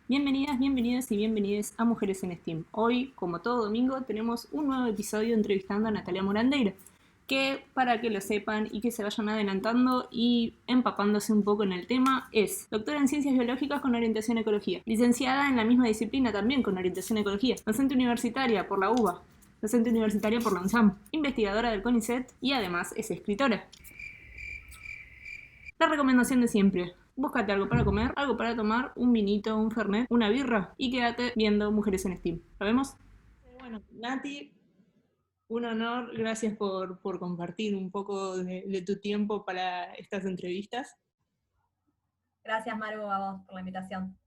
Bienvenidas, bienvenidos y bienvenides a Mujeres en STEAM. Hoy, como todo domingo, tenemos un nuevo episodio entrevistando a Natalia Morandeira, que para que lo sepan y que se vayan adelantando y empapándose un poco en el tema, es doctora en Ciencias Biológicas con orientación ecología, licenciada en la misma disciplina también con orientación ecología, docente universitaria por la UBA, docente universitaria por la UNSAM, investigadora del CONICET y además es escritora. La recomendación de siempre: búscate algo para comer, algo para tomar, un vinito, un fernet, una birra y quédate viendo Mujeres en Steam. ¿Lo vemos? Bueno, Nati, un honor, gracias por compartir un poco de tu tiempo para estas entrevistas. Gracias, Maru, a vos por la invitación,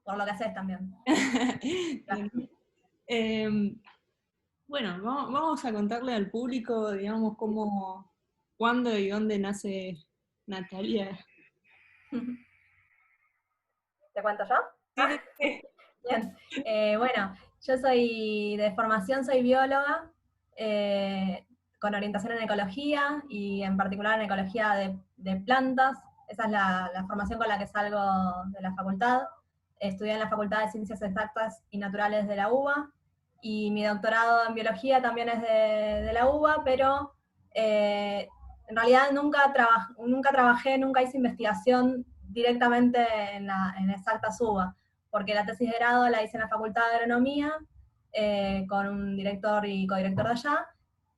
por lo que haces también. eh, bueno, vamos a contarle al público, digamos, cómo, cuándo y dónde nace Natalia. ¿Te cuento yo? Sí, sí, Bien. Bueno, yo de formación soy bióloga, con orientación en ecología y en particular en ecología de plantas. Esa es la formación con la que salgo de la facultad. Estudié en la Facultad de Ciencias Exactas y Naturales de la UBA y mi doctorado en biología también es de la UBA, pero en realidad nunca trabajé, nunca hice investigación directamente en Exactas UBA, porque la tesis de grado la hice en la Facultad de Agronomía, con un director y codirector de allá,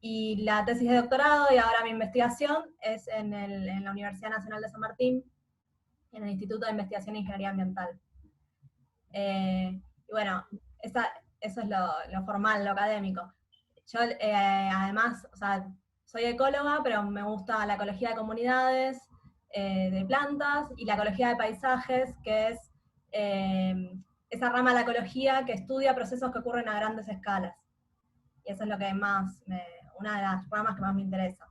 y la tesis de doctorado y ahora mi investigación es en la Universidad Nacional de San Martín, en el Instituto de Investigación e Ingeniería Ambiental. Y bueno, eso es lo formal, lo académico. Yo además, o sea, soy ecóloga, pero me gusta la ecología de comunidades, de plantas, y la ecología de paisajes, que es esa rama de la ecología que estudia procesos que ocurren a grandes escalas. Y eso es lo que una de las ramas que más me interesa.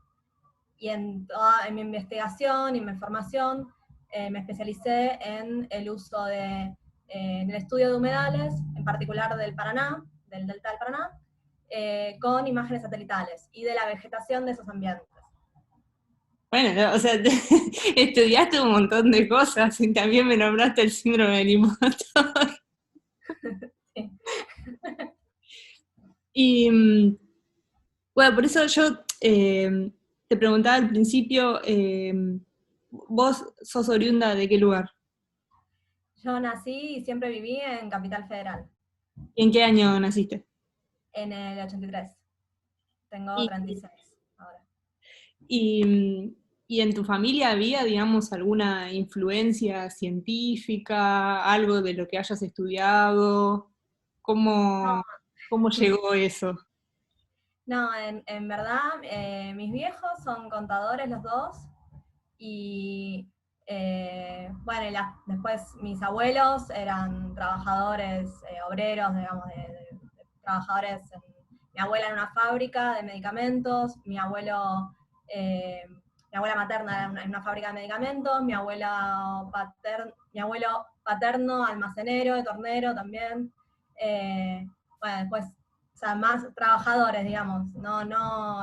Y en mi investigación y mi formación me especialicé en el uso en el estudio de humedales, en particular del Paraná, del delta del Paraná, con imágenes satelitales y de la vegetación de esos ambientes. bueno, no, o sea, estudiaste un montón de cosas y también me nombraste el síndrome del impostor. Sí. Y bueno, por eso yo te preguntaba al principio, ¿vos sos oriunda de qué lugar? Yo nací y siempre viví en Capital Federal, ¿Y en qué año naciste? en el 83. Tengo Y, 36 ahora. y, y en tu familia había, digamos, alguna influencia científica, algo de lo que hayas estudiado? No, ¿Cómo llegó eso? no, en verdad, mis viejos son contadores los dos, y bueno, después mis abuelos eran trabajadores, obreros, digamos, trabajadores, mi abuela en una fábrica de medicamentos, eh, mi abuela materna en una fábrica de medicamentos, mi abuelo paterno almacenero, tornero también. Bueno, después, o sea, más trabajadores, digamos.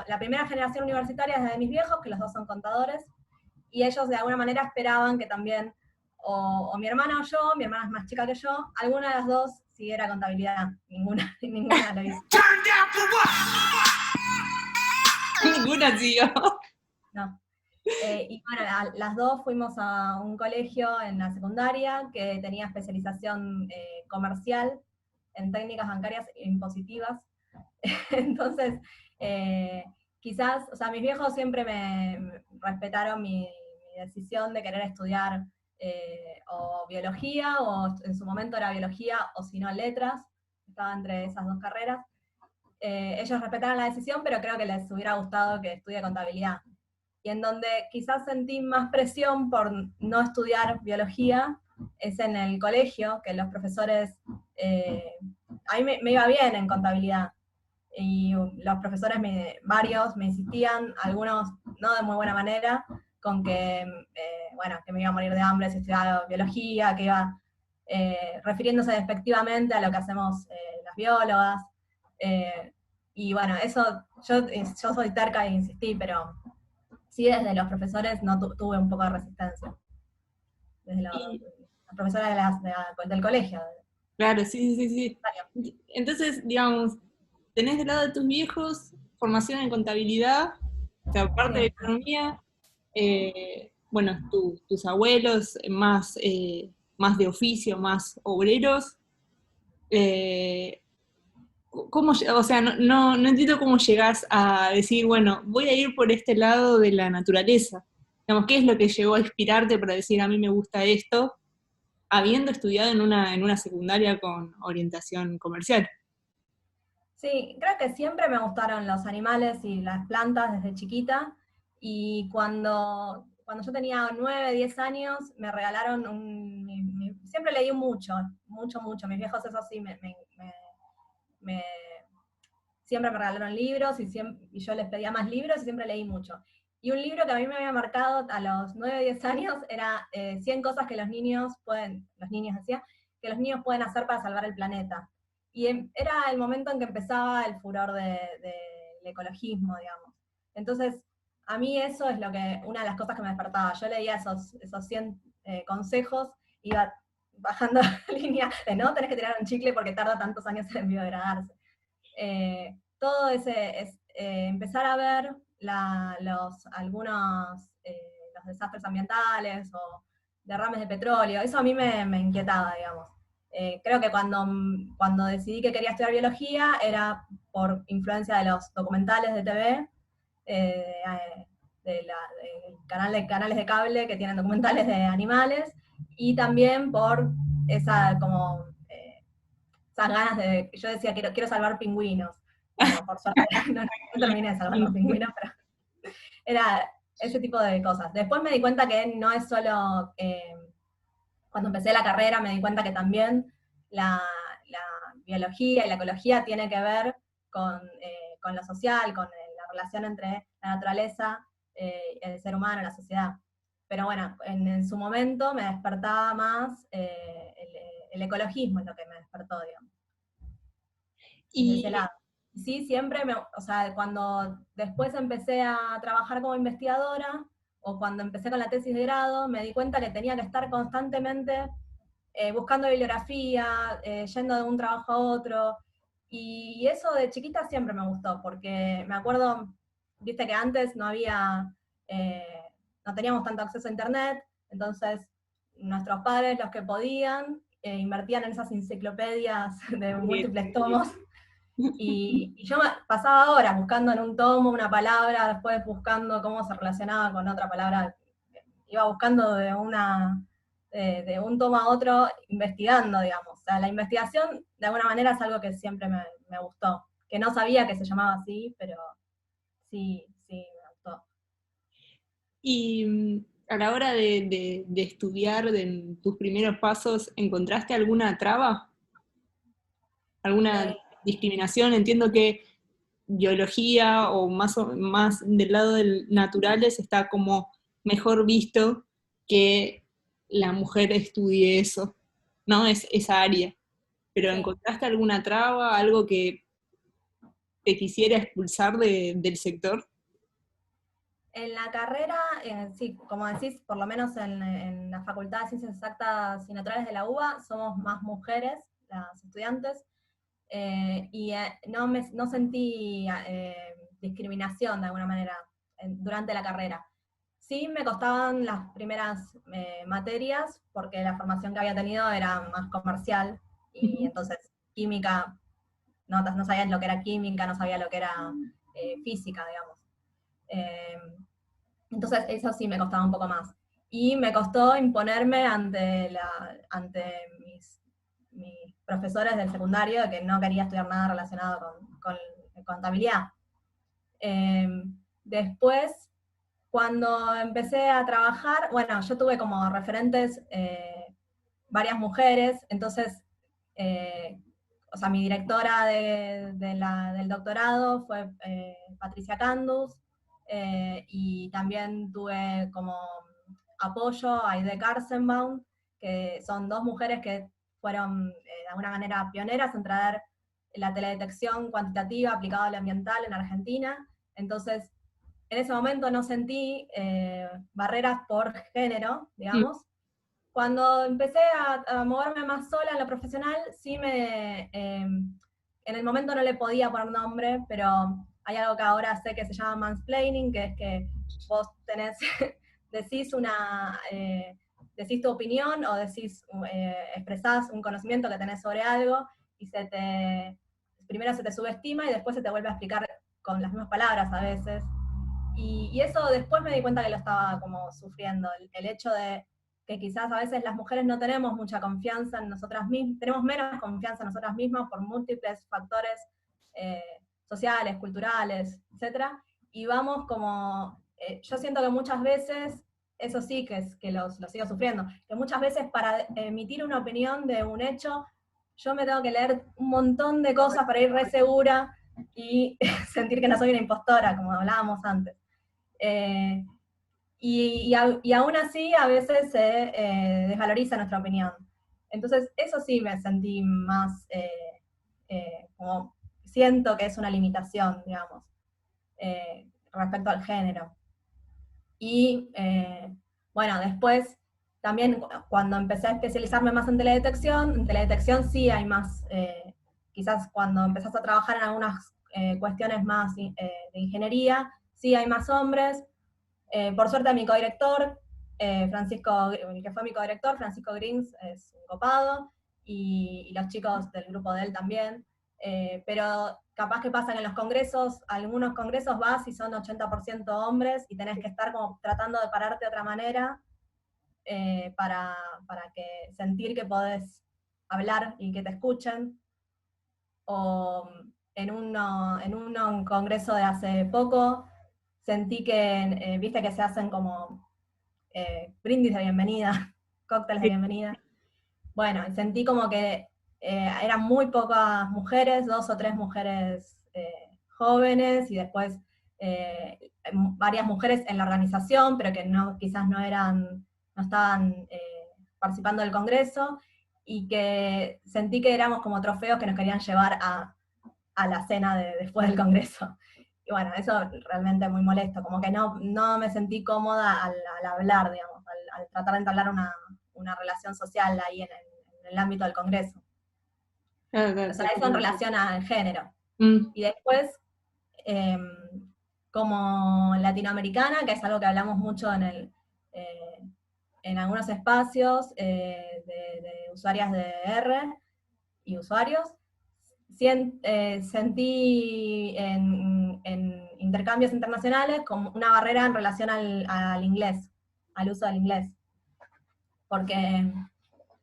La primera generación universitaria es la de mis viejos, que los dos son contadores, y ellos de alguna manera esperaban que también, o mi hermana o yo, mi hermana es más chica que yo, alguna de las dos siguiera contabilidad. Ninguna lo hizo. Ninguna siguió. No. Y bueno, las dos fuimos a un colegio en la secundaria que tenía especialización comercial en técnicas bancarias e impositivas. Entonces, quizás, o sea, mis viejos siempre me respetaron mi decisión de querer estudiar o biología, o en su momento era biología, o si no letras, estaba entre esas dos carreras. Ellos respetaron la decisión, pero creo que les hubiera gustado que estudie contabilidad. Y en donde quizás sentí más presión por no estudiar biología es en el colegio, que los profesores, a mí me iba bien en contabilidad, y los profesores, varios, me insistían, algunos no de muy buena manera, con que, bueno, que me iba a morir de hambre si estudiaba biología, que iba refiriéndose despectivamente a lo que hacemos las biólogas. Y bueno, yo soy terca e insistí, pero sí desde los profesores no tuve un poco de resistencia. Desde Y, profesora del colegio. Claro, sí, sí, sí. Entonces, digamos, tenés del lado de tus viejos formación en contabilidad, o sea, parte de Sí. economía, bueno, tus abuelos más, más de oficio, más obreros. eh, o sea, no entiendo cómo llegás a decir, bueno, voy a ir por este lado de la naturaleza. Digamos, ¿qué es lo que llegó a inspirarte para decir, a mí me gusta esto, habiendo estudiado en una secundaria con orientación comercial? Sí, creo que siempre me gustaron los animales y las plantas desde chiquita, y cuando yo tenía 9, 10 años, me regalaron siempre leí mucho, mucho, mucho. Mis viejos, eso sí, me- siempre me regalaron libros y yo les pedía más libros y siempre leí mucho. Y un libro que a mí me había marcado a los 9, 10 años era 100 cosas que los niños decía, que los niños pueden hacer para salvar el planeta. Y era el momento en que empezaba el furor del ecologismo, digamos. Entonces, a mí eso es una de las cosas que me despertaba. Yo leía esos 100 consejos, iba bajando la línea de no tenés que tirar un chicle porque tarda tantos años en biodegradarse. Todo empezar a ver los desastres ambientales o derrames de petróleo, eso a mí me inquietaba, digamos. Creo que cuando decidí que quería estudiar biología era por influencia de los documentales de TV, canales de cable que tienen documentales de animales, y también por esas ganas yo decía, quiero salvar pingüinos. Bueno, por suerte no terminé de salvar los pingüinos, pero era ese tipo de cosas. Después me di cuenta que no es solo, cuando empecé la carrera me di cuenta que también la biología y la ecología tiene que ver con lo social, con la relación entre la naturaleza, el ser humano, la sociedad. Pero bueno, en su momento me despertaba más el ecologismo, es lo que me despertó, digamos, desde ese Y lado. Sí, siempre, o sea, cuando después empecé a trabajar como investigadora, o cuando empecé con la tesis de grado, me di cuenta que tenía que estar constantemente buscando bibliografía, yendo de un trabajo a otro, y eso de chiquita siempre me gustó, porque me acuerdo, viste que antes eh, no teníamos tanto acceso a internet, entonces nuestros padres, los que podían, invertían en esas enciclopedias de múltiples tomos, y yo pasaba horas buscando en un tomo una palabra, después buscando cómo se relacionaba con otra palabra, iba buscando de un tomo a otro, investigando, digamos. O sea, la investigación, de alguna manera, es algo que siempre me gustó, que no sabía que se llamaba así, pero sí, sí, me gustó. Y a la hora de estudiar, de tus primeros pasos, ¿encontraste alguna traba? ¿Alguna Eh, discriminación? Entiendo que biología o más del lado del naturales está como mejor visto que la mujer estudie eso, ¿no? Es esa área. Pero sí. ¿encontraste alguna traba, algo que te quisiera expulsar del sector? En la carrera, sí, como decís, por lo menos en la Facultad de Ciencias Exactas y Naturales de la UBA, somos más mujeres, las estudiantes, no sentí discriminación de alguna manera durante la carrera. Sí me costaban las primeras materias, porque la formación que había tenido era más comercial, y Ujú. entonces química, no sabía lo que era química, no sabía lo que era física, digamos. Eh, entonces eso sí me costaba un poco más. Y me costó imponerme ante mis profesores del secundario de que no quería estudiar nada relacionado con contabilidad. Eh, Después, cuando empecé a trabajar, bueno, yo tuve como referentes varias mujeres, entonces, o sea, mi directora del doctorado fue Patricia Candus, y también tuve como apoyo a Aide Karsenbaum, que son dos mujeres que fueron de alguna manera pioneras en traer la teledetección cuantitativa aplicada al ambiental en Argentina. Entonces, en ese momento no sentí barreras por género, Mm. digamos, cuando empecé a moverme más sola en lo profesional, sí en el momento no le podía poner nombre, pero hay algo que ahora sé que se llama mansplaining, que es que vos decís decís tu opinión o expresás un conocimiento que tenés sobre algo y primero se te subestima y después se te vuelve a explicar con las mismas palabras a veces. Y eso después me di cuenta que lo estaba como sufriendo, el hecho de que quizás a veces las mujeres no tenemos mucha confianza en nosotras mismas, tenemos menos confianza en nosotras mismas por múltiples factores eh, sociales, culturales, etcétera, y vamos como, yo siento que muchas veces, eso sí que lo sigo sufriendo, que muchas veces para emitir una opinión de un hecho, yo me tengo que leer un montón de cosas para ir re segura y sentir que no soy una impostora, como hablábamos antes. Eh, y aún así a veces se desvaloriza nuestra opinión. Entonces eso sí me sentí más, como siento que es una limitación, digamos, respecto al género. Y bueno, después también cuando empecé a especializarme más en teledetección sí hay más, quizás cuando empezás a trabajar en algunas cuestiones más de ingeniería, sí hay más hombres. Por suerte mi codirector, Francisco, que fue mi codirector, Francisco Grins, es un copado, y los chicos del grupo de él también. Pero capaz que pasan en los congresos, algunos congresos vas y son 80% hombres y tenés que estar como tratando de pararte de otra manera para que sentir que podés hablar y que te escuchen. O en un congreso de hace poco, sentí que, viste que se hacen como brindis de bienvenida, cócteles de bienvenida. Bueno, sentí como que eran muy pocas mujeres, 2 o 3 mujeres jóvenes, y después varias mujeres en la organización, pero que quizás no estaban participando del congreso, y que sentí que éramos como trofeos que nos querían llevar a la cena después del congreso. Y bueno, eso realmente muy molesto, como que no me sentí cómoda al hablar, digamos, al tratar de entablar una relación social ahí en el ámbito del congreso. Claro, O sea, eso en relación al género. Mm. Y después, como latinoamericana, que es algo que hablamos mucho en algunos espacios de usuarias de R y usuarios, sentí en intercambios internacionales como una barrera en relación al inglés, al uso del inglés. Porque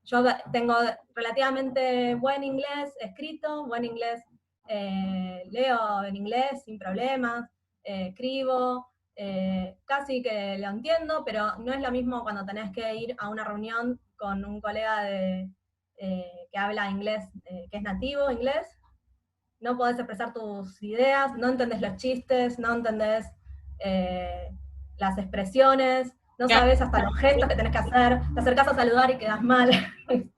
yo tengo relativamente buen inglés escrito, buen inglés, leo en inglés sin problemas, escribo, casi que lo entiendo, pero no es lo mismo cuando tenés que ir a una reunión con un colega que habla inglés, que es nativo inglés. No podés expresar tus ideas, no entendés los chistes, no entendés las expresiones, no sabes hasta los gestos que tenés que hacer, te acercás a saludar y quedás mal, porque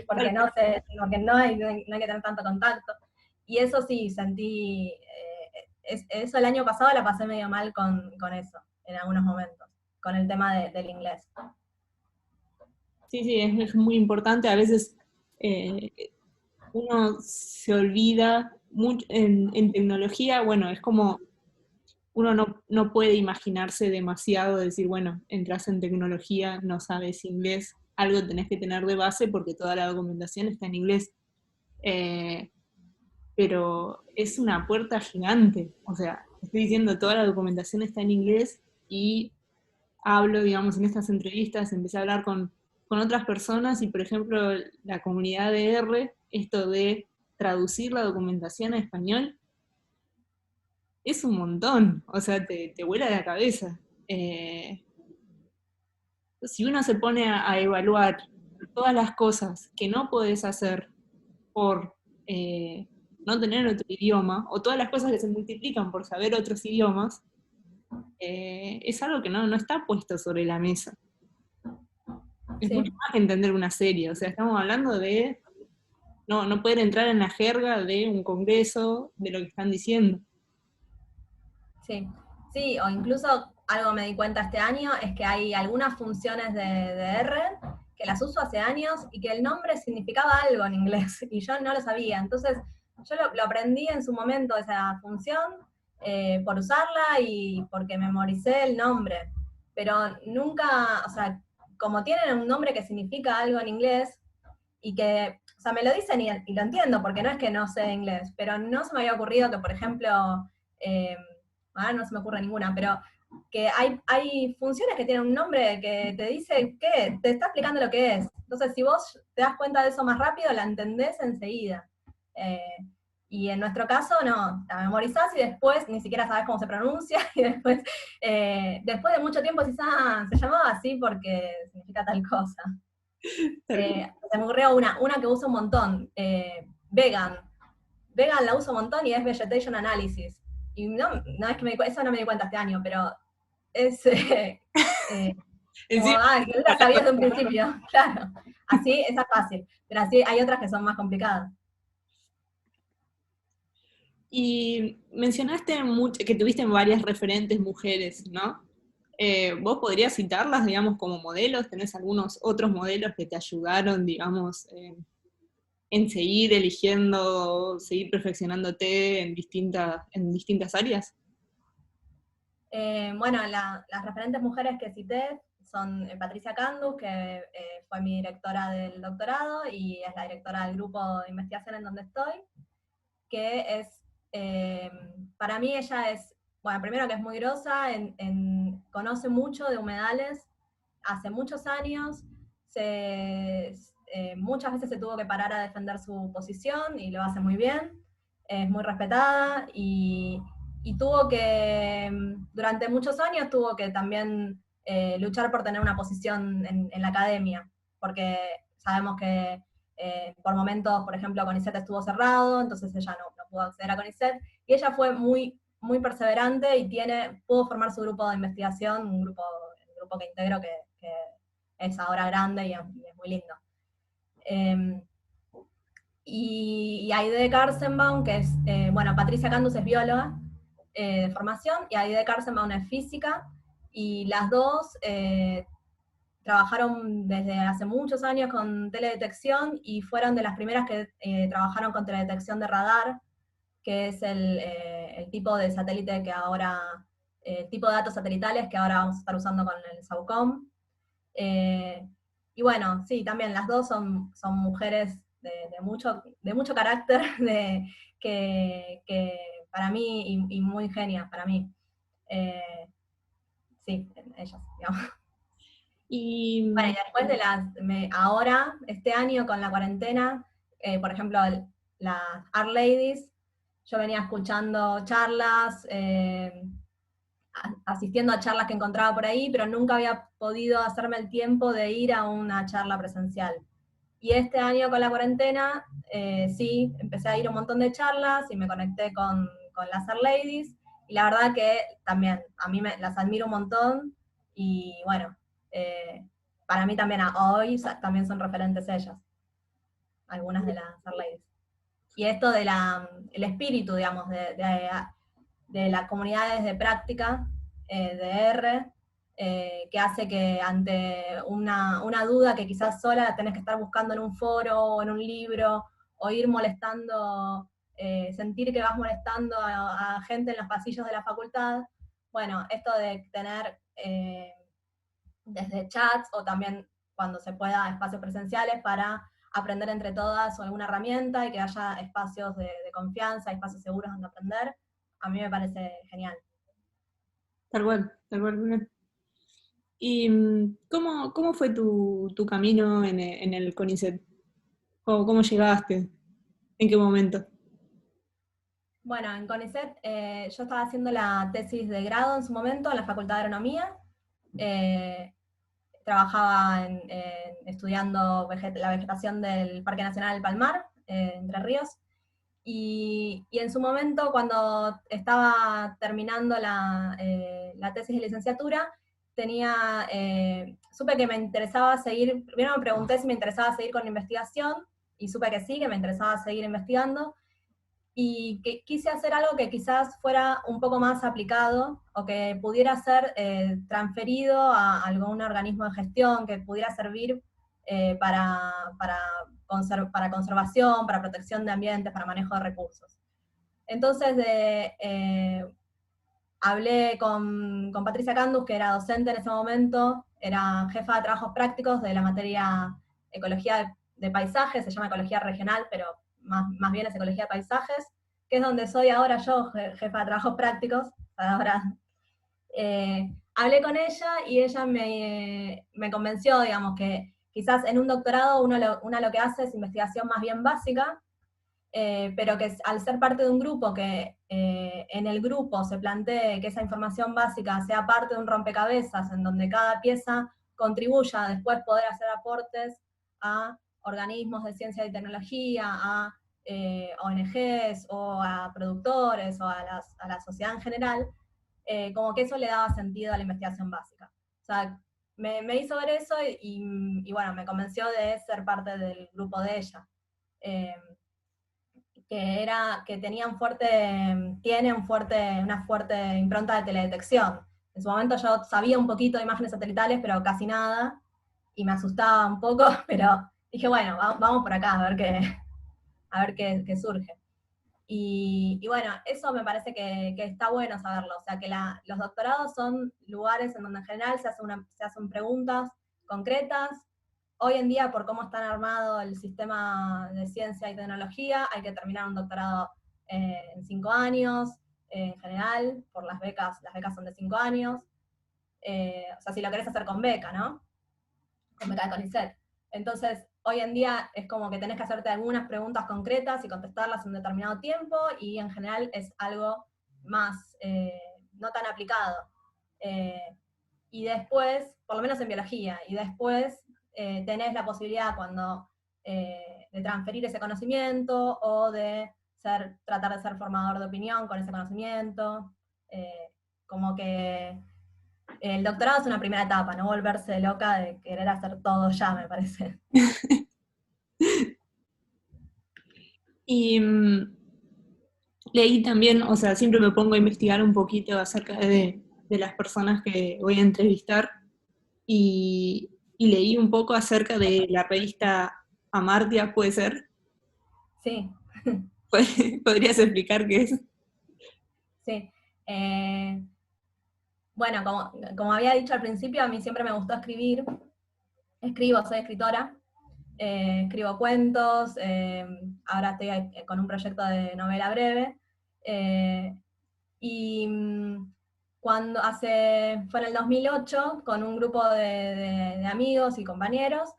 porque no hay que tener tanto contacto. Y eso sí, sentí, eso el año pasado la pasé medio mal con eso, en algunos momentos, con el tema del inglés. Sí, sí, es muy importante. A veces uno se olvida mucho en tecnología, bueno, es como uno no puede imaginarse demasiado, decir, bueno, entras en tecnología, no sabes inglés, algo tenés que tener de base porque toda la documentación está en inglés. Pero es una puerta gigante, o sea, estoy diciendo, toda la documentación está en inglés y hablo, digamos, en estas entrevistas, empecé a hablar con otras personas y, por ejemplo, la comunidad de R, esto de traducir la documentación a español, es un montón, o sea, te vuela la cabeza. Si uno se pone a evaluar todas las cosas que no podés hacer por no tener otro idioma, o todas las cosas que se multiplican por saber otros idiomas, es algo que no está puesto sobre la mesa. Es mucho más que entender una serie, o sea, estamos hablando de no poder entrar en la jerga de un congreso, de lo que están diciendo. Sí, o incluso algo me di cuenta este año es que hay algunas funciones de R que las uso hace años y que el nombre significaba algo en inglés y yo no lo sabía. Entonces, yo lo aprendí en su momento, esa función, por usarla y porque memoricé el nombre. Pero nunca, o sea, como tienen un nombre que significa algo en inglés y que, o sea, me lo dicen y lo entiendo, porque no es que no sé inglés, pero no se me había ocurrido que, por ejemplo, ahora no se me ocurre ninguna, pero que hay funciones que tienen un nombre que te dice qué, te está explicando lo que es. Entonces, si vos te das cuenta de eso más rápido, la entendés enseguida. Eh, y en nuestro caso, no, la memorizás y después ni siquiera sabes cómo se pronuncia, y después de mucho tiempo decís, ah, se llamaba así porque significa tal cosa. Se me ocurrió una que uso un montón, vegan. Vegan la uso un montón y es Vegetation Analysis. Y no es que eso no me di cuenta este año, pero es como, Encima, yo la sabía desde un principio, claro. Así, esa es fácil, pero así hay otras que son más complicadas. y mencionaste que tuviste varias referentes mujeres, ¿no? ¿Vos podrías citarlas, digamos, como modelos? ¿Tenés algunos otros modelos que te ayudaron, digamos, en seguir eligiendo, seguir perfeccionándote en distintas áreas? Bueno, las referentes mujeres que cité son Patricia Candus, que fue mi directora del doctorado y es la directora del grupo de investigación en donde estoy, que es, para mí ella es, bueno, primero que es muy grosa, conoce mucho de humedales, hace muchos años, muchas veces se tuvo que parar a defender su posición y lo hace muy bien, es muy respetada y tuvo que, durante muchos años tuvo que también luchar por tener una posición en la academia, porque sabemos que por momentos, por ejemplo, CONICET estuvo cerrado, entonces ella no pudo acceder a CONICET, y ella fue muy perseverante y pudo formar su grupo de investigación, el grupo que integro, que es ahora grande y es muy lindo. Y Aide Karsenbaum, que es, bueno, Patricia Candus es bióloga de formación, y Aide Karsenbaum es física, y las dos trabajaron desde hace muchos años con teledetección y fueron de las primeras que trabajaron con teledetección de radar, que es el tipo de satélite que ahora, el tipo de datos satelitales que ahora vamos a estar usando con el SAUCOM. Y bueno, sí, también las dos son mujeres de mucho carácter, que para mí, y muy genias para mí. Sí, ellas, digamos. Y Bueno, y después ahora, este año con la cuarentena, por ejemplo, las Art Ladies, yo venía escuchando charlas, asistiendo a charlas que encontraba por ahí, pero nunca había podido hacerme el tiempo de ir a una charla presencial. Y este año con la cuarentena, sí, empecé a ir a un montón de charlas y me conecté con las Art Ladies, y la verdad que también, a mí las admiro un montón, y bueno, para mí también hoy también son referentes ellas, algunas de las Art Ladies. Y esto el espíritu, digamos, de las comunidades de práctica de R, que hace que ante una duda que quizás sola la tenés que estar buscando en un foro o en un libro, o ir molestando, sentir que vas molestando a gente en los pasillos de la facultad. Bueno, esto de tener desde chats o también cuando se pueda espacios presenciales para aprender entre todas o alguna herramienta y que haya espacios de confianza, espacios seguros donde aprender, a mí me parece genial. tal cual, tal cual. Bien. ¿Y cómo fue tu camino en el CONICET? ¿Cómo llegaste? ¿En qué momento? Bueno, en CONICET yo estaba haciendo la tesis de grado en su momento en la Facultad de Agronomía. Trabajaba estudiando la vegetación del Parque Nacional del Palmar, Entre Ríos. Y en su momento, cuando estaba terminando la tesis de licenciatura, supe que me interesaba seguir, primero me pregunté si me interesaba seguir con la investigación, y supe que sí, que me interesaba seguir investigando, y que quise hacer algo que quizás fuera un poco más aplicado, o que pudiera ser transferido a algún organismo de gestión, que pudiera servir para conservación, para protección de ambientes, para manejo de recursos. Entonces, hablé con Patricia Candus, que era docente en ese momento, era jefa de trabajos prácticos de la materia ecología de paisajes, se llama ecología regional, pero más bien es ecología de paisajes, que es donde soy ahora yo, jefa de trabajos prácticos. Ahora, hablé con ella y ella me convenció, digamos, que quizás en un doctorado uno lo que hace es investigación más bien básica, pero que al ser parte de un grupo, que en el grupo se plantee que esa información básica sea parte de un rompecabezas, en donde cada pieza contribuya a después poder hacer aportes a organismos de ciencia y tecnología, a ONGs o a productores o a la sociedad en general, como que eso le daba sentido a la investigación básica. O sea, me hizo ver eso y bueno, me convenció de ser parte del grupo de ella. Que tiene una fuerte impronta de teledetección. En su momento yo sabía un poquito de imágenes satelitales, pero casi nada, y me asustaba un poco, pero dije, bueno, vamos por acá, a ver qué surge. Y bueno, eso me parece que está bueno saberlo, o sea, que los doctorados son lugares en donde en general se hacen preguntas concretas. Hoy en día, por cómo está armado el sistema de ciencia y tecnología, hay que terminar un doctorado en 5 años, en general, por las becas son de 5 años. O sea, si lo querés hacer con beca, ¿no? Con beca de CONICET. Entonces, hoy en día es como que tenés que hacerte algunas preguntas concretas y contestarlas en un determinado tiempo, y en general es algo más, no tan aplicado. Y después, por lo menos en biología, y después tenés la posibilidad de transferir ese conocimiento o de tratar de ser formador de opinión con ese conocimiento. Como que el doctorado es una primera etapa, no volverse loca de querer hacer todo ya, me parece. Y leí también, o sea, siempre me pongo a investigar un poquito acerca de las personas que voy a entrevistar, y leí un poco acerca de la revista Amartya, ¿puede ser? Sí. ¿Podrías explicar qué es? Sí. Bueno, como había dicho al principio, a mí siempre me gustó escribir. Soy escritora. Escribo cuentos, ahora estoy con un proyecto de novela breve. Y fue en el 2008, con un grupo de amigos y compañeros,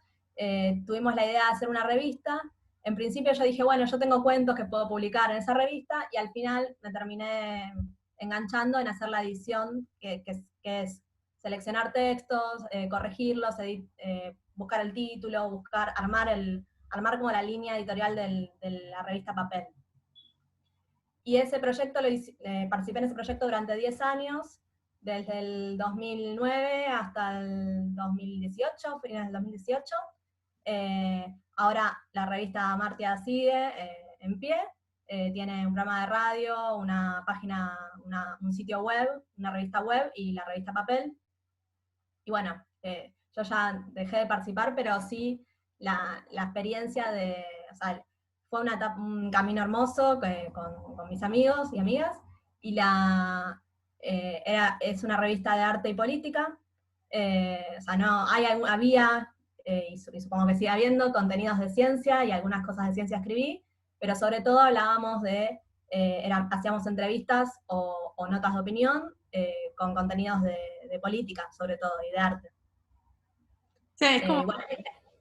tuvimos la idea de hacer una revista. En principio yo dije, bueno, yo tengo cuentos que puedo publicar en esa revista, y al final me terminé enganchando en hacer la edición, que es seleccionar textos, corregirlos, buscar el título, armar como la línea editorial de la revista papel. Y ese proyecto participé en ese proyecto durante 10 años, desde el 2009 hasta el 2018, finales del 2018. Ahora la revista Amartya sigue en pie, tiene un programa de radio, una página, un sitio web, una revista web y la revista papel. Y bueno, yo ya dejé de participar, pero sí la experiencia o sea, fue un camino hermoso con mis amigos y amigas, y es una revista de arte y política. O sea, había, y supongo que sigue habiendo, contenidos de ciencia, y algunas cosas de ciencia escribí, pero sobre todo hablábamos hacíamos entrevistas o notas de opinión con contenidos de política, sobre todo, y de arte. O sea, es como,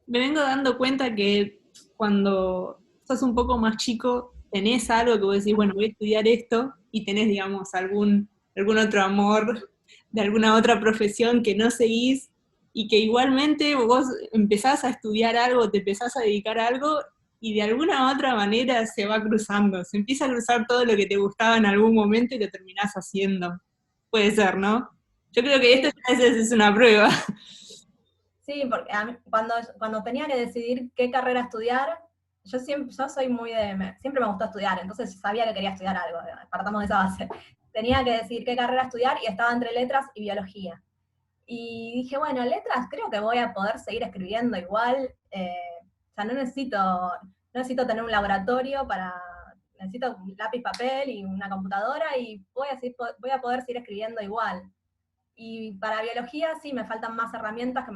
me vengo dando cuenta que cuando sos un poco más chico, tenés algo que vos decís, bueno, voy a estudiar esto, y tenés, digamos, algún otro amor de alguna otra profesión que no seguís, y que igualmente vos empezás a estudiar algo, te empezás a dedicar a algo, y de alguna otra manera se va cruzando, se empieza a cruzar todo lo que te gustaba en algún momento y lo terminás haciendo. Puede ser, ¿no? Yo creo que esto ya es una prueba. Sí, porque cuando tenía que decidir qué carrera estudiar, yo soy siempre me gustó estudiar, entonces sabía que quería estudiar algo, partamos de esa base. Tenía que decidir qué carrera estudiar y estaba entre letras y biología. Y dije, bueno, letras creo que voy a poder seguir escribiendo igual. O sea, no necesito tener un laboratorio necesito un lápiz, papel y una computadora y voy a poder seguir escribiendo igual. Y para biología sí me faltan más herramientas que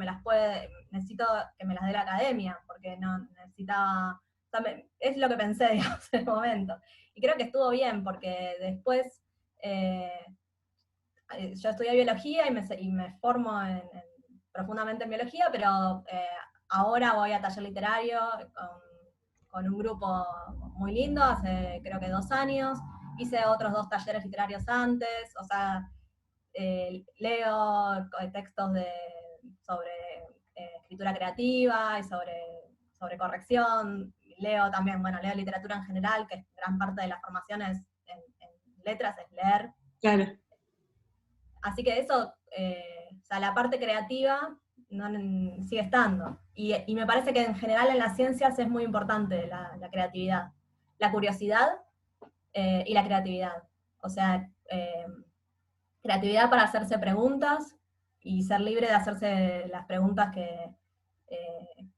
necesito que me las dé la academia, porque no necesitaba, o sea, es lo que pensé, digamos, en el momento. Y creo que estuvo bien, porque después eh, yo estudié biología y me formo profundamente en biología, pero ahora voy a taller literario con un grupo muy lindo, hace creo que 2 años, hice otros 2 talleres literarios antes, o sea, leo textos sobre escritura creativa y sobre corrección, leo también, bueno, leo literatura en general, que gran parte de las formaciones en letras es leer. Claro. Así que eso, o sea, la parte creativa sigue estando. Y me parece que en general en las ciencias es muy importante la creatividad, la curiosidad y la creatividad. O sea, creatividad para hacerse preguntas y ser libre de hacerse las preguntas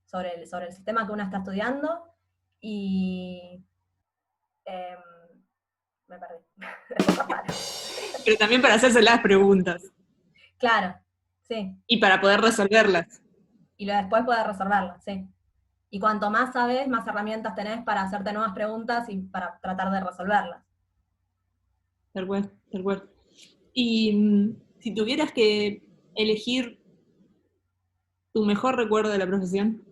sobre el sistema que uno está estudiando. Y eh, me perdí. Pero también para hacerse las preguntas. Claro, sí. Y para poder resolverlas. Y después poder resolverlas, sí. Y cuanto más sabes, más herramientas tenés para hacerte nuevas preguntas y para tratar de resolverlas. Tal cual, tal cual. Y si tuvieras que elegir tu mejor recuerdo de la profesión,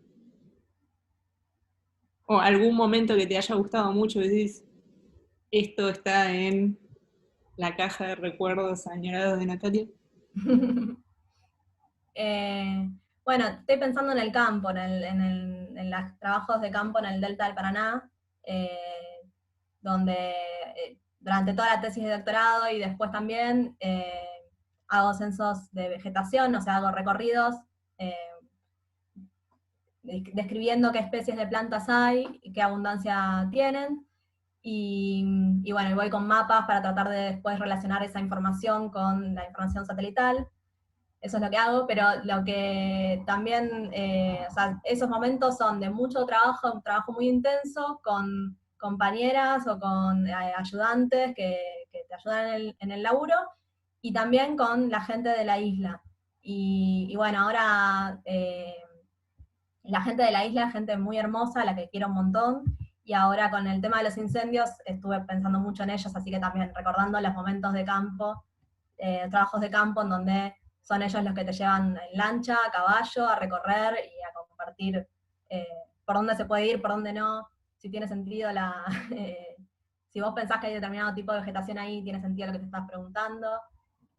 o algún momento que te haya gustado mucho, decís, esto está en la caja de recuerdos añorados de Natalia. Bueno, estoy pensando en el campo, en los trabajos de campo en el Delta del Paraná, donde durante toda la tesis de doctorado y después también hago censos de vegetación, o sea, hago recorridos eh, describiendo qué especies de plantas hay y qué abundancia tienen. Y bueno, y voy con mapas para tratar de después relacionar esa información con la información satelital. Eso es lo que hago, pero lo que también, o sea, esos momentos son de mucho trabajo, un trabajo muy intenso, con compañeras o con ayudantes que te ayudan en el laburo, y también con la gente de la isla. Y bueno, ahora la gente de la isla es gente muy hermosa, a la que quiero un montón, y ahora con el tema de los incendios estuve pensando mucho en ellos, así que también recordando los momentos de campo, trabajos de campo en donde son ellos los que te llevan en lancha, a caballo, a recorrer y a compartir por dónde se puede ir, por dónde no, si tiene sentido si vos pensás que hay determinado tipo de vegetación ahí, tiene sentido lo que te estás preguntando.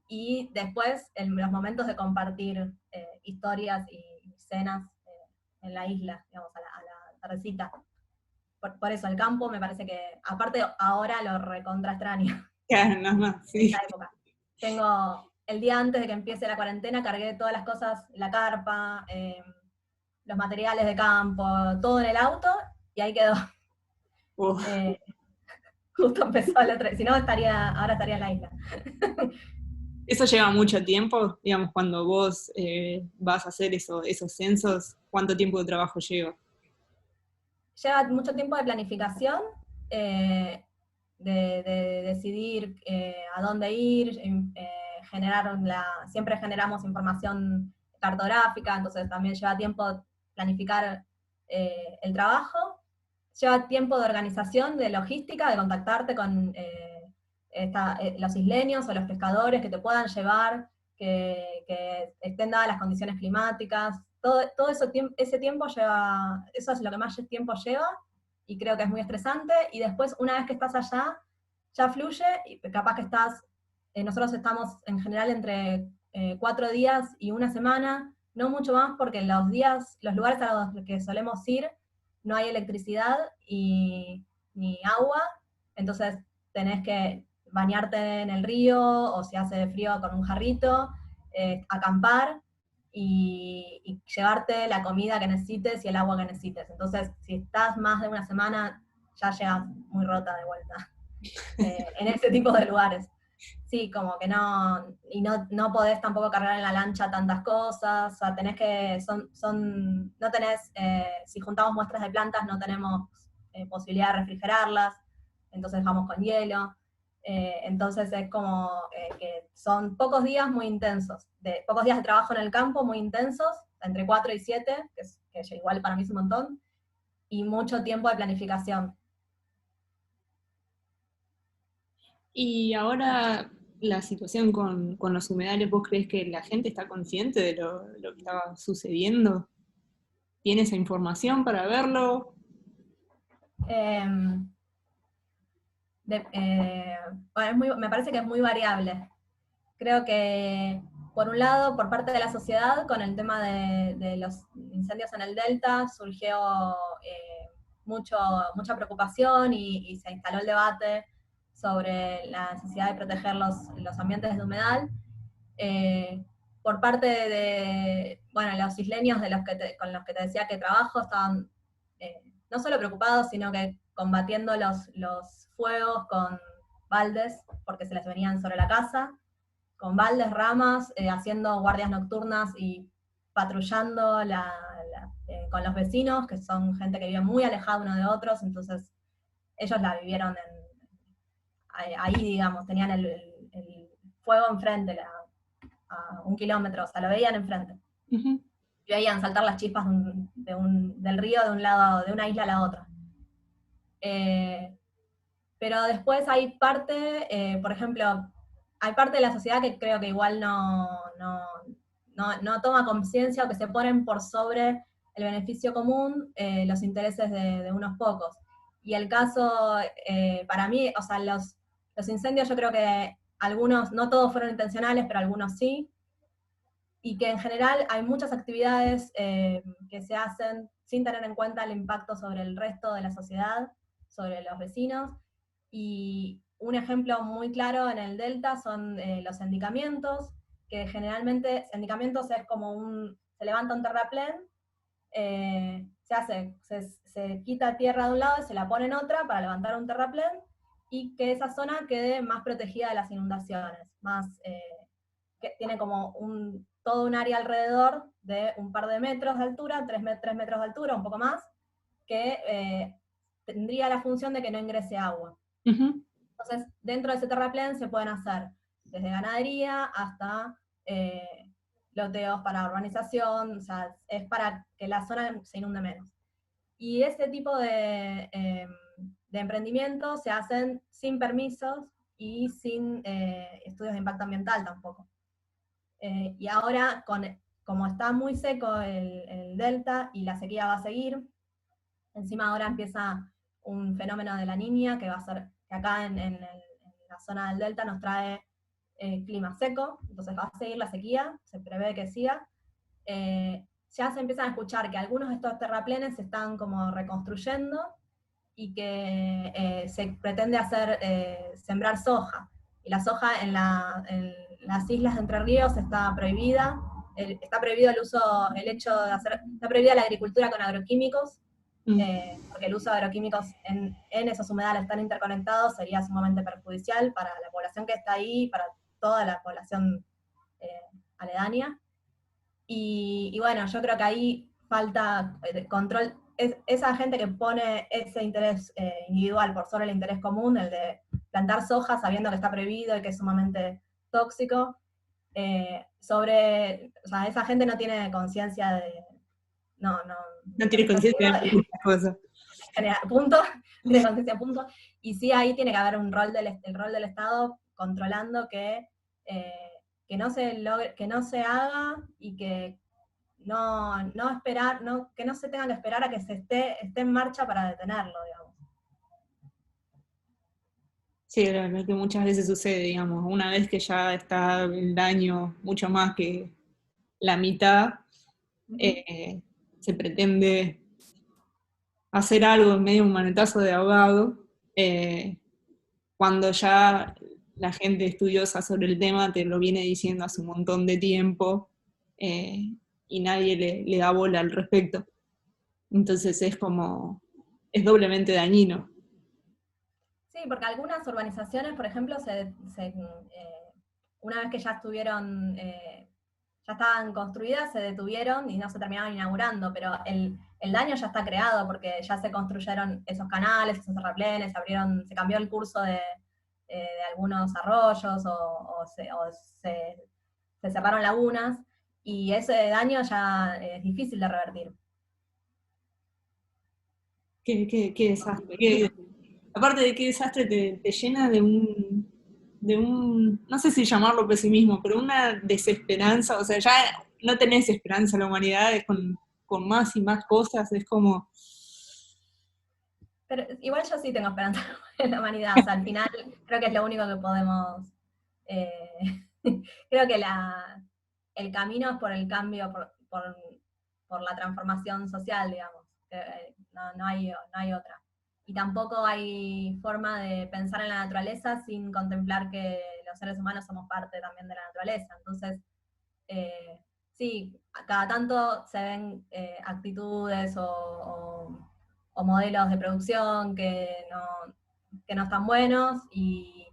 Y después, en los momentos de compartir historias y escenas en la isla, digamos, a la tardecita. Por eso, el campo me parece que, aparte ahora lo recontra extraño. Claro, no, no, sí. Esta época. Tengo, el día antes de que empiece la cuarentena, cargué todas las cosas, la carpa, los materiales de campo, todo en el auto, y ahí quedó. Justo empezó el otro, si no ahora estaría en la isla. ¿Eso lleva mucho tiempo? Digamos, cuando vos vas a hacer esos censos, ¿cuánto tiempo de trabajo lleva? Lleva mucho tiempo de planificación, de decidir a dónde ir, siempre generamos información cartográfica, entonces también lleva tiempo planificar el trabajo, lleva tiempo de organización, de logística, de contactarte con los isleños o los pescadores que te puedan llevar, que estén dadas las condiciones climáticas, todo ese tiempo lleva, eso es lo que más tiempo lleva, y creo que es muy estresante, y después una vez que estás allá, ya fluye, y capaz que nosotros estamos en general entre 4 días y una semana, no mucho más, porque los lugares a los que solemos ir, no hay electricidad ni agua, entonces tenés que bañarte en el río, o si hace frío con un jarrito, acampar, y llevarte la comida que necesites y el agua que necesites. Entonces, si estás más de una semana, ya llegas muy rota de vuelta en ese tipo de lugares. Sí, como que no, y no podés tampoco cargar en la lancha tantas cosas, o sea, tenés que, no tenés, si juntamos muestras de plantas no tenemos posibilidad de refrigerarlas, entonces dejamos con hielo, entonces es como que son pocos días muy intensos, pocos días de trabajo en el campo muy intensos, entre 4 y 7, que igual para mí es un montón, y mucho tiempo de planificación. Y ahora la situación con los humedales, ¿vos crees que la gente está consciente de lo que estaba sucediendo? ¿Tiene esa información para verlo? Em, bueno, me parece que es muy variable. Creo que, por un lado, por parte de la sociedad, con el tema de los incendios en el Delta, surgió mucha preocupación y se instaló el debate sobre la necesidad de proteger los ambientes de humedal. Por parte bueno, los isleños con los que te decía que trabajo estaban no solo preocupados, sino que combatiendo los fuegos con baldes, porque se les venían sobre la casa, con baldes, ramas, haciendo guardias nocturnas y patrullando con los vecinos, que son gente que vive muy alejada uno de otros, entonces ellos la vivieron ahí, digamos, tenían el fuego enfrente, a 1 kilómetro, o sea, lo veían enfrente. Ujú. Y veían saltar las chispas del río de un lado, de una isla a la otra. Pero después hay parte, por ejemplo, hay parte de la sociedad que creo que igual no toma conciencia o que se ponen por sobre el beneficio común, los intereses de unos pocos. Y el caso, para mí, o sea, los incendios yo creo que algunos, no todos fueron intencionales, pero algunos sí, y que en general hay muchas actividades que se hacen sin tener en cuenta el impacto sobre el resto de la sociedad, sobre los vecinos, y un ejemplo muy claro en el Delta son los sendicamientos, que generalmente sendicamientos es como se levanta un terraplén, se quita tierra de un lado y se la pone en otra para levantar un terraplén, y que esa zona quede más protegida de las inundaciones, que tiene como todo un área alrededor de un par de metros de altura, 3 metros de altura, un poco más, que tendría la función de que no ingrese agua. Ujú. Entonces, dentro de ese terraplén se pueden hacer desde ganadería hasta loteos para urbanización, o sea, es para que la zona se inunde menos. Y ese tipo de emprendimientos se hacen sin permisos y sin estudios de impacto ambiental tampoco. Y ahora, como está muy seco el delta y la sequía va a seguir, encima ahora empieza un fenómeno de la niña que va a ser, que acá en la zona del delta nos trae clima seco, entonces va a seguir la sequía, se prevé que siga. Ya se empiezan a escuchar que algunos de estos terraplenes se están como reconstruyendo y que se pretende sembrar soja. Y la soja en las islas de Entre Ríos está prohibida. Está prohibido está prohibida la agricultura con agroquímicos, Mm. porque el uso de agroquímicos en esos humedales tan interconectados sería sumamente perjudicial para la población que está ahí y para toda la población eh, aledaña. Y bueno, yo creo que ahí falta control. Esa gente que pone ese interés individual por sobre el interés común, el de plantar soja sabiendo que está prohibido y que es sumamente tóxico, o sea, esa gente no tiene conciencia no, No lo que tienes está conciencia haciendo, de muchas cosas. punto, tiene conciencia, punto. Y sí, ahí tiene que haber el rol del Estado controlando eh, que no se haga y que no esperar, que no se tenga que esperar a que esté en marcha para detenerlo, digamos. Sí, lo que muchas veces sucede, digamos, una vez que ya está el daño mucho más que la mitad, Ujú. eh, se pretende hacer algo en medio de un manetazo de ahogado, eh, cuando ya la gente estudiosa sobre el tema te lo viene diciendo hace un montón de tiempo, eh, y nadie le da bola al respecto. Entonces es doblemente dañino. Sí, porque algunas urbanizaciones, por ejemplo, una vez que ya estuvieron, ya estaban construidas, se detuvieron y no se terminaron inaugurando, pero el daño ya está creado porque ya se construyeron esos canales, esos terraplenes, se cambió el curso de algunos arroyos se cerraron lagunas y ese daño ya es difícil de revertir. Qué desastre. Aparte de qué desastre te llena de un, no sé si llamarlo pesimismo, pero una desesperanza, o sea, ya no tenés esperanza en la humanidad, es con más y más cosas, es como... Pero igual yo sí tengo esperanza en la humanidad, o sea, al final creo que es lo único que podemos, eh, creo que el camino es por el cambio, por la transformación social, digamos, no hay otra. Y tampoco hay forma de pensar en la naturaleza sin contemplar que los seres humanos somos parte también de la naturaleza. Entonces, sí, cada tanto se ven actitudes o modelos de producción que no están buenos y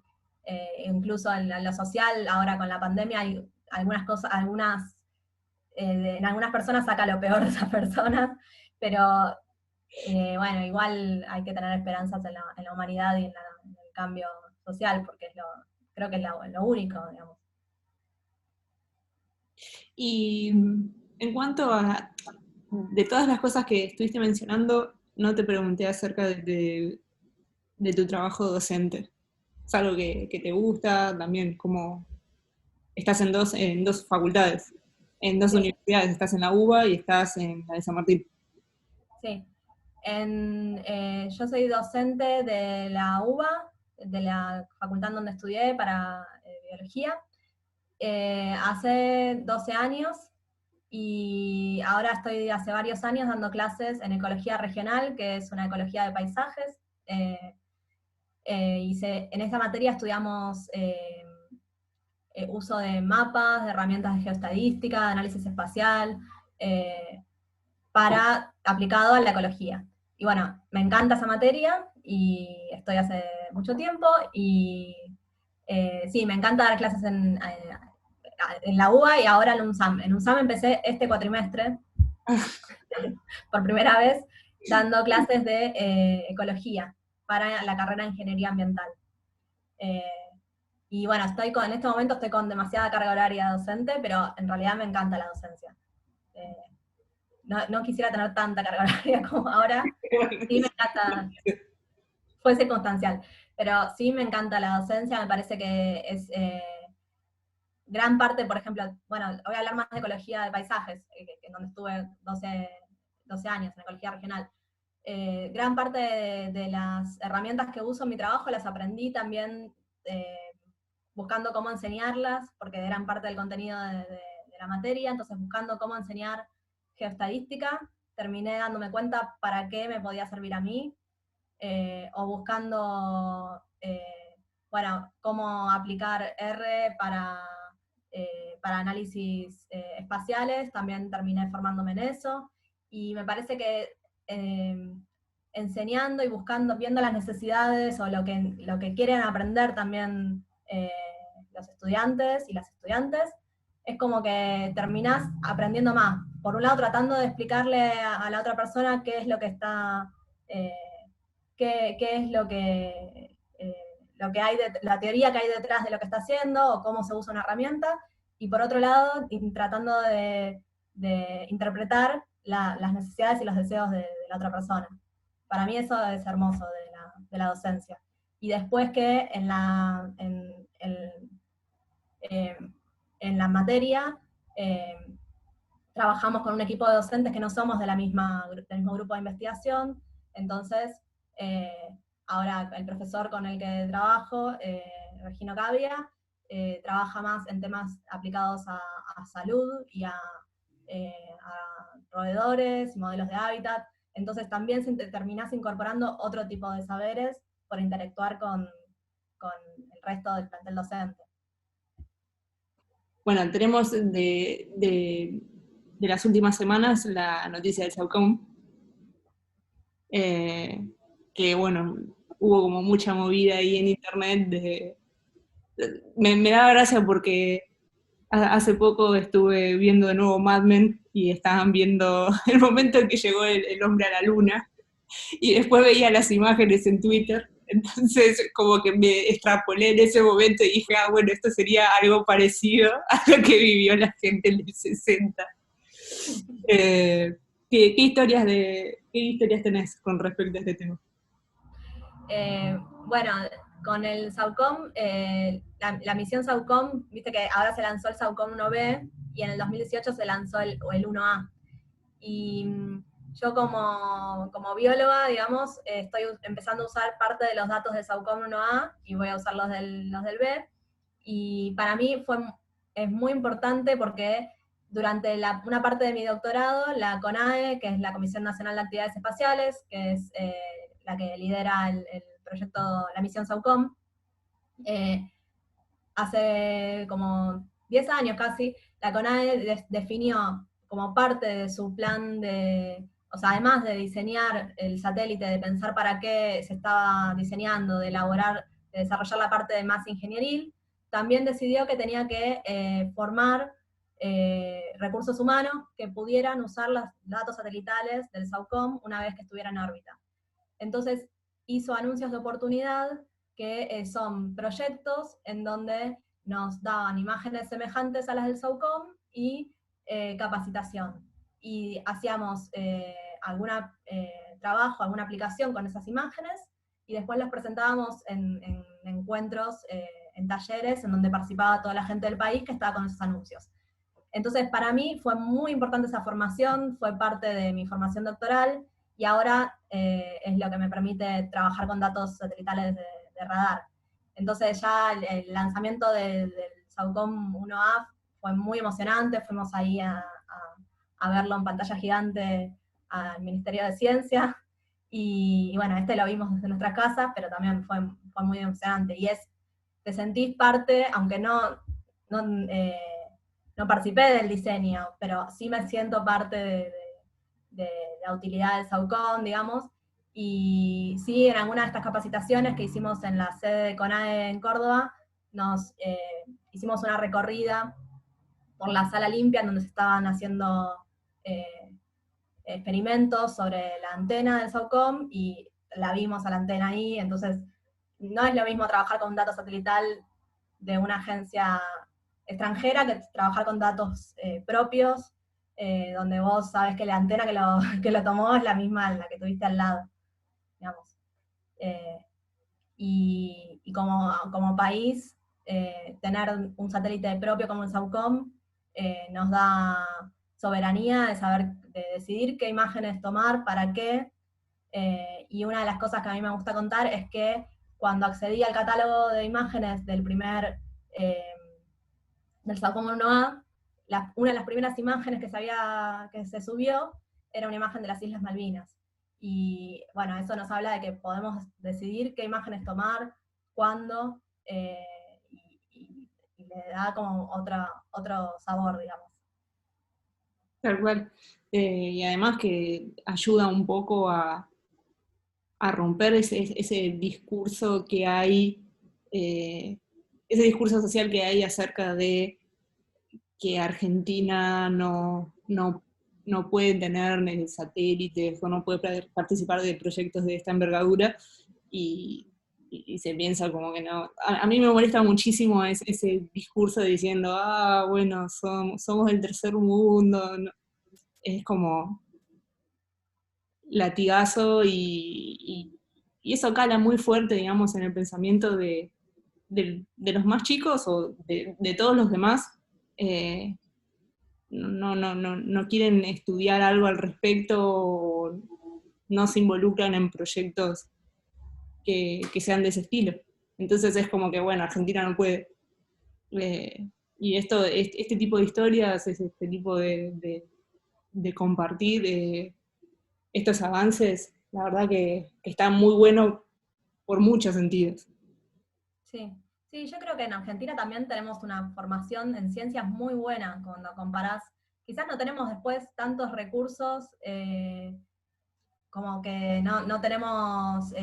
incluso en lo social, ahora con la pandemia hay algunas cosas, en algunas personas saca lo peor de esas personas, pero bueno, igual hay que tener esperanzas en la humanidad y en el cambio social, porque creo que es lo único, digamos. Y en cuanto de todas las cosas que estuviste mencionando, no te pregunté acerca de tu trabajo docente. ¿Es algo que te gusta? También, como estás en dos facultades, en dos Sí, universidades, estás en la UBA y estás en la de San Martín. sí. Yo soy docente de la UBA, de la facultad donde estudié para biología, hace 12 años y ahora estoy hace varios años dando clases en ecología regional, que es una ecología de paisajes. En esa materia estudiamos uso de mapas, de herramientas de geoestadística, de análisis espacial, aplicado a la ecología. Y bueno, me encanta esa materia y estoy hace mucho tiempo y sí, me encanta dar clases en la UBA y ahora en UNSAM. En UNSAM empecé este cuatrimestre, por primera vez, dando clases de ecología para la carrera de Ingeniería Ambiental. Eh, y bueno, en este momento estoy con demasiada carga horaria docente, pero en realidad me encanta la docencia. Eh, no quisiera tener tanta carga horaria como ahora. Sí me encanta, fue circunstancial, pero sí me encanta la docencia, me parece que es gran parte, por ejemplo, bueno, voy a hablar más de ecología de paisajes, donde estuve 12 años en ecología regional. Gran parte de las herramientas que uso en mi trabajo las aprendí también buscando cómo enseñarlas, porque eran parte del contenido de la materia, entonces buscando cómo enseñar geoestadística, terminé dándome cuenta para qué me podía servir a mí, o buscando, bueno, cómo aplicar R para análisis espaciales, también terminé formándome en eso, y me parece que enseñando y buscando, viendo las necesidades o lo que quieren aprender también los estudiantes y las estudiantes, es como que terminás aprendiendo más. Por un lado, tratando de explicarle a la otra persona qué es lo que está, qué es lo que hay, la teoría que hay detrás de lo que está haciendo o cómo se usa una herramienta, y por otro lado, tratando de interpretar las necesidades y los deseos de la otra persona. Para mí eso es hermoso de la docencia. Y después que eh, en la materia trabajamos con un equipo de docentes que no somos del mismo grupo de investigación, entonces ahora el profesor con el que trabajo, Regino Cavia, trabaja más en temas aplicados a salud y a roedores, modelos de hábitat, entonces también terminás incorporando otro tipo de saberes por interactuar con el resto del plantel docente. Bueno, tenemos de las últimas semanas la noticia del Saucón, que bueno, hubo como mucha movida ahí en internet. Me daba gracia porque hace poco estuve viendo de nuevo Mad Men y estaban viendo el momento en que llegó el hombre a la luna, y después veía las imágenes en Twitter, entonces como que me extrapolé en ese momento y dije, ah, bueno, esto sería algo parecido a lo que vivió la gente en el 60. ¿Qué historias tenés con respecto a este tema? Bueno, con el SAUCOM, la misión SAUCOM, viste que ahora se lanzó el SAUCOM 1B y en el 2018 se lanzó el 1A. Y yo como bióloga, digamos, estoy empezando a usar parte de los datos de SAUCOM 1A y voy a usar los del B. Y para mí es muy importante porque durante una parte de mi doctorado, la CONAE, que es la Comisión Nacional de Actividades Espaciales, que es la que lidera el proyecto, la misión SAUCOM, hace como 10 años casi, la CONAE definió como parte de su plan o sea, además de diseñar el satélite, de pensar para qué se estaba diseñando, de elaborar, de desarrollar la parte de masa ingenieril, también decidió que tenía que formar recursos humanos que pudieran usar los datos satelitales del SAUCOM una vez que estuviera en órbita. Entonces hizo anuncios de oportunidad que son proyectos en donde nos daban imágenes semejantes a las del SAUCOM y capacitación. Y hacíamos algún trabajo, alguna aplicación con esas imágenes, y después las presentábamos en encuentros, en talleres, en donde participaba toda la gente del país que estaba con esos anuncios. Entonces, para mí fue muy importante esa formación, fue parte de mi formación doctoral, y ahora es lo que me permite trabajar con datos satelitales de radar. Entonces ya el lanzamiento del SAUCOM 1A fue muy emocionante, fuimos ahí a verlo en pantalla gigante al Ministerio de Ciencia, y bueno, lo vimos desde nuestras casas, pero también fue muy emocionante, y te sentís parte, aunque no, no participé del diseño, pero sí me siento parte de la utilidad del SAUCOM, digamos, y sí, en alguna de estas capacitaciones que hicimos en la sede de CONAE en Córdoba, hicimos una recorrida por la sala limpia en donde se estaban haciendo experimentos sobre la antena del SAUCOM, y la vimos a la antena ahí. Entonces no es lo mismo trabajar con un dato satelital de una agencia extranjera que trabajar con datos propios, donde vos sabes que la antena que lo tomó es la misma la que tuviste al lado, digamos. Y como país, tener un satélite propio como el SAUCOM nos da soberanía de saber, de decidir qué imágenes tomar, para qué. Y una de las cosas que a mí me gusta contar es que cuando accedí al catálogo de imágenes del SAUCOM 1A, una de las primeras imágenes que se subió era una imagen de las Islas Malvinas. Y bueno, eso nos habla de que podemos decidir qué imágenes tomar, cuándo, y le da como otro sabor, digamos. Tal cual. Y además que ayuda un poco a romper ese discurso que hay, ese discurso social que hay acerca de que Argentina no puede tener satélites o no puede participar de proyectos de esta envergadura, y, y se piensa como que no. A mí me molesta muchísimo ese discurso diciendo, ah, bueno, somos el tercer mundo. No. Es como latigazo, y eso cala muy fuerte, digamos, en el pensamiento de los más chicos o de todos los demás. No quieren estudiar algo al respecto, o no se involucran en proyectos que sean de ese estilo. Entonces es como que, bueno, Argentina no puede. Y este tipo de historias, este tipo de compartir estos avances, la verdad que está muy bueno por muchos sentidos. Sí. Sí, yo creo que en Argentina también tenemos una formación en ciencias muy buena cuando comparás. Quizás no tenemos después tantos recursos como que no tenemos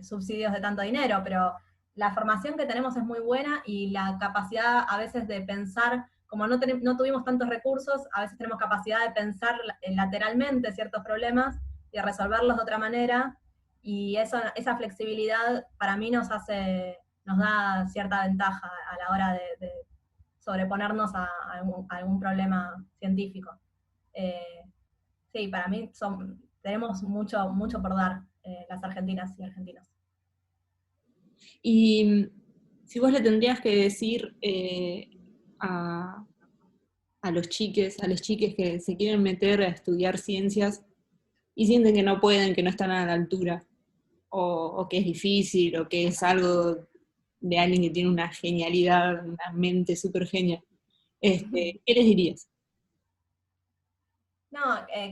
subsidios de tanto dinero, pero la formación que tenemos es muy buena y la capacidad a veces de pensar, como no tuvimos tantos recursos, a veces tenemos capacidad de pensar lateralmente ciertos problemas y de resolverlos de otra manera, y esa flexibilidad para mí nos da cierta ventaja a la hora de sobreponernos a algún problema científico. Sí, para mí tenemos mucho por dar, las argentinas y argentinos. Y si vos le tendrías que decir a los chiques, a las chiques que se quieren meter a estudiar ciencias y sienten que no pueden, que no están a la altura, o que es difícil, o que es algo de alguien que tiene una genialidad, una mente súper genia, ¿qué les dirías? No,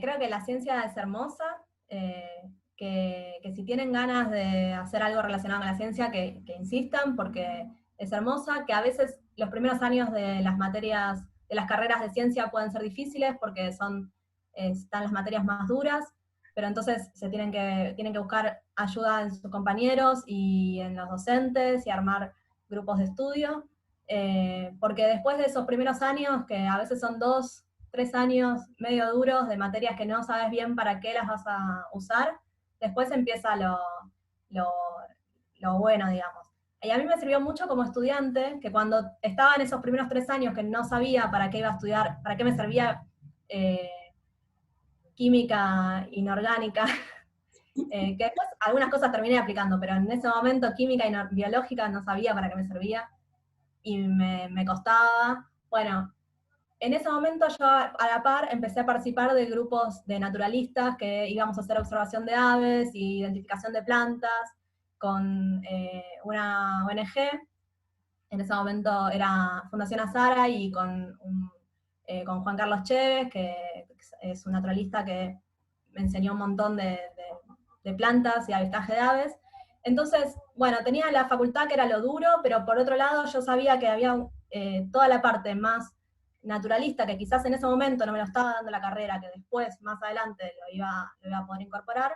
creo que la ciencia es hermosa, que si tienen ganas de hacer algo relacionado con la ciencia, que insistan, porque es hermosa, que a veces los primeros años de las materias, de las carreras de ciencia pueden ser difíciles porque están las materias más duras, pero entonces tienen que buscar ayuda en sus compañeros y en los docentes y armar grupos de estudio, porque después de esos primeros años, que a veces son 2, 3 años medio duros de materias que no sabes bien para qué las vas a usar, después empieza lo, lo bueno, digamos. Y a mí me sirvió mucho como estudiante, que cuando estaba en esos primeros 3 años que no sabía para qué iba a estudiar, para qué me servía eh, química inorgánica, que después algunas cosas terminé aplicando, pero en ese momento química y biológica no sabía para qué me servía y me costaba. Bueno, en ese momento yo a la par empecé a participar de grupos de naturalistas que íbamos a hacer observación de aves y identificación de plantas con una ONG. En ese momento era Fundación Azara y con Juan Carlos Chévez, que es un naturalista que me enseñó un montón de plantas y avistaje de aves. Entonces, bueno, tenía la facultad que era lo duro, pero por otro lado yo sabía que había toda la parte más naturalista, que quizás en ese momento no me lo estaba dando la carrera, que después, más adelante, lo iba a poder incorporar.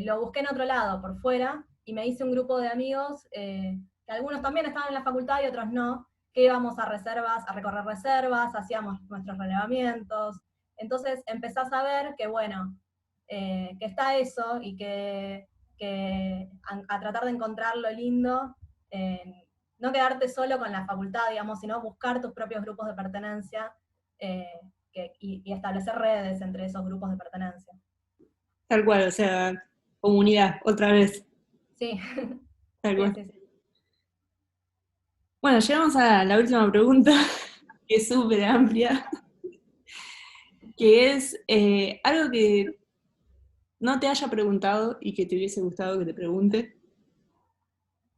Lo busqué en otro lado, por fuera, y me hice un grupo de amigos, que algunos también estaban en la facultad y otros no, que íbamos a reservas, a recorrer reservas, hacíamos nuestros relevamientos. Entonces empezás a ver que, bueno, que está eso y que a tratar de encontrar lo lindo, no quedarte solo con la facultad, digamos, sino buscar tus propios grupos de pertenencia, y establecer redes entre esos grupos de pertenencia. Tal cual, o sea, comunidad, otra vez, Sí, tal sí, cual. sí, sí. Bueno, llegamos a la última pregunta, que es súper amplia, que es algo que no te haya preguntado y que te hubiese gustado que te pregunte,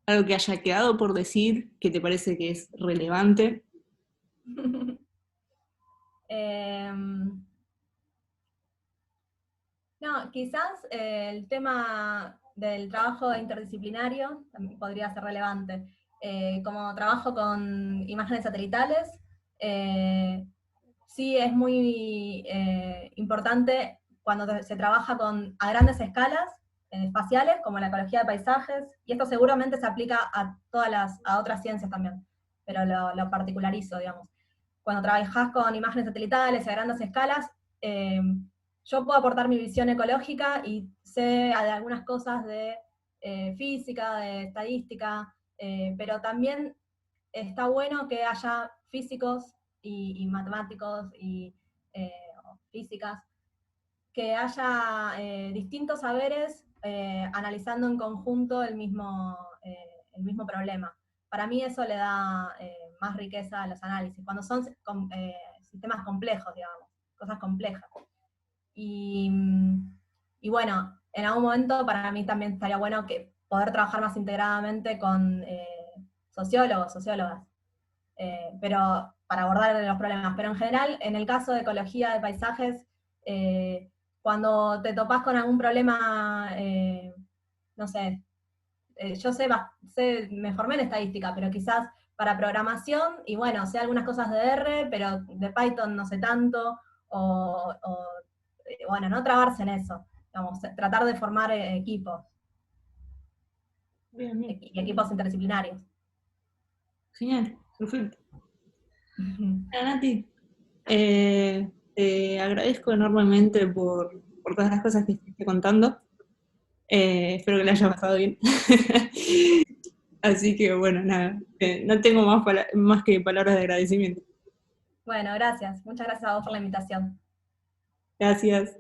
algo que haya quedado por decir, que te parece que es relevante. Em, no, quizás el tema del trabajo interdisciplinario también podría ser relevante. Como trabajo con imágenes satelitales, sí es muy importante cuando se trabaja a grandes escalas espaciales, como la ecología de paisajes, y esto seguramente se aplica a otras ciencias también, pero lo particularizo, digamos. Cuando trabajas con imágenes satelitales a grandes escalas, eh, yo puedo aportar mi visión ecológica y sé de algunas cosas de física, de estadística, pero también está bueno que haya físicos y matemáticos y eh, físicas, que haya distintos saberes analizando en conjunto el mismo problema. Para mí eso le da más riqueza a los análisis, cuando son sistemas complejos, digamos, cosas complejas. Y, y bueno, en algún momento para mí también estaría bueno que poder trabajar más integradamente con sociólogos, sociólogas, pero para abordar los problemas. Pero en general, en el caso de ecología de paisajes, eh, cuando te topás con algún problema, no sé, yo me formé en estadística, pero quizás para programación, y bueno, sé algunas cosas de R, pero de Python no sé tanto, bueno, no trabarse en eso. digamos, tratar de formar equipos, Bien, bien. y equipos interdisciplinarios. Genial, perfecto. Ujú. Bueno, Nati, te agradezco enormemente por todas las cosas que estuviste contando. Espero que le haya pasado bien. Así que bueno, nada, no tengo más que palabras de agradecimiento. Bueno, gracias. Muchas gracias a vos por la invitación. Gracias.